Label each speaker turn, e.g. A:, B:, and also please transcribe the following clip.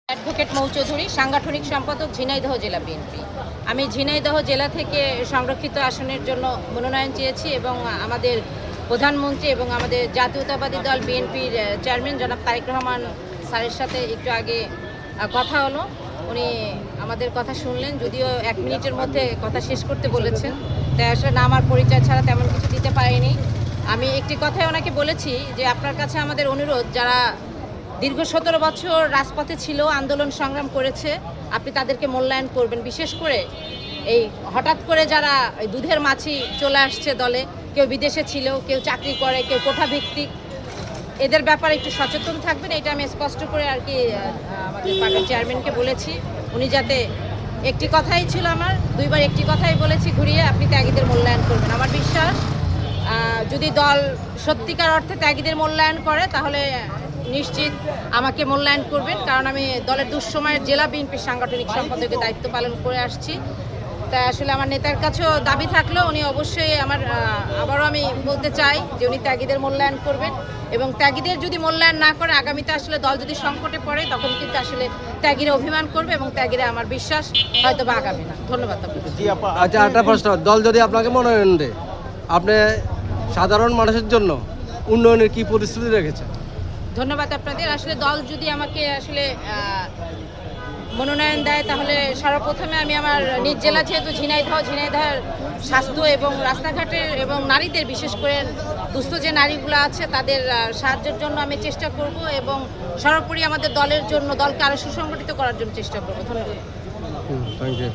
A: Advocate মৌ চৌধুরী, সাংগঠনিক সম্পাদক, ঝিনাইদহ জেলা বিএনপি। আমি ঝিনাইদহ জেলা থেকে সংরক্ষিত আসনের জন্য মনোনয়ন চেয়েছি এবং আমাদের প্রধানমন্ত্রী এবং আমাদের জাতীয়তাবাদী দল বিএনপির চেয়ারম্যান জনাব তারেক রহমান স্যারের সাথে একটু আগে কথা হলো। উনি আমাদের কথা শুনলেন, যদিও 1 মিনিটের মধ্যে কথা শেষ করতে বলেছেন, তাই আসলে না আমার পরিচয় ছাড়া তেমন কিছু দিতে পারিনি। আমি একটি কথাই ওনাকে বলেছি যে আপনার কাছে আমাদের অনুরোধ, যারা দীর্ঘ 17 বছর রাজপথে ছিল, আন্দোলন সংগ্রাম করেছে, আপনি তাদেরকে মূল্যায়ন করবেন। বিশেষ করে এই হঠাৎ করে যারা দুধের মাছি চলে আসছে দলে, কেউ বিদেশে ছিল, কেউ চাকরি করে, কেউ কোঠাভিত্তিক, এদের ব্যাপারে একটু সচেতন থাকবেন। এটা আমি স্পষ্ট করে আর কি আমাদের পার্টির চেয়ারম্যানকে বলেছি। উনি যাতে, একটি কথাই ছিল আমার, 2বার একটি কথাই বলেছি ঘুরিয়ে, আপনি ত্যাগীদের মূল্যায়ন করবেন। আমার বিশ্বাস যদি দল সত্যিকার অর্থে ত্যাগীদের মূল্যায়ন করে তাহলে নিশ্চিত আমাকে মূল্যায়ন করবেন, কারণ আমি দলের দুঃসময়ের জেলা বিএনপির সাংগঠনিক সম্পাদকের দায়িত্ব পালন করে আসছি। তাই আসলে আমার নেতার কাছেও দাবি থাকলেও উনি অবশ্যই আবারও আমি বলতে চাই যে উনি ত্যাগীদের মূল্যায়ন করবেন, এবং ত্যাগীদের যদি মূল্যায়ন না করে আগামীতে আসলে দল যদি সংকটে পড়ে তখন কিন্তু আসলে ত্যাগীরা অভিমান করবে, এবং ত্যাগীরা আমার বিশ্বাস হয়তো বা আগামী না। ধন্যবাদ আপনাকে।
B: আচ্ছা, একটা প্রশ্ন, দল যদি আপনাকে মনোনয়ন দেয়, আপনি সাধারণ মানুষের জন্য উন্নয়নের কি পরিস্থিতি রেখেছেন?
A: ধন্যবাদ আপনাদের। আসলে দল যদি আমাকে আসলে মনোনয়ন দেয় তাহলে সর্বপ্রথমে আমি আমার নিজ জেলা যেহেতু ঝিনাইদহের স্বাস্থ্য এবং রাস্তাঘাটের এবং নারীদের, বিশেষ করে দুস্থ যে নারীগুলো আছে তাদের সাহায্যের জন্য আমি চেষ্টা করব, এবং সর্বোপরি আমাদের দলের জন্য, দলকে আরও সুসংগঠিত করার জন্য চেষ্টা করব। ধন্যবাদ।
B: Thank you.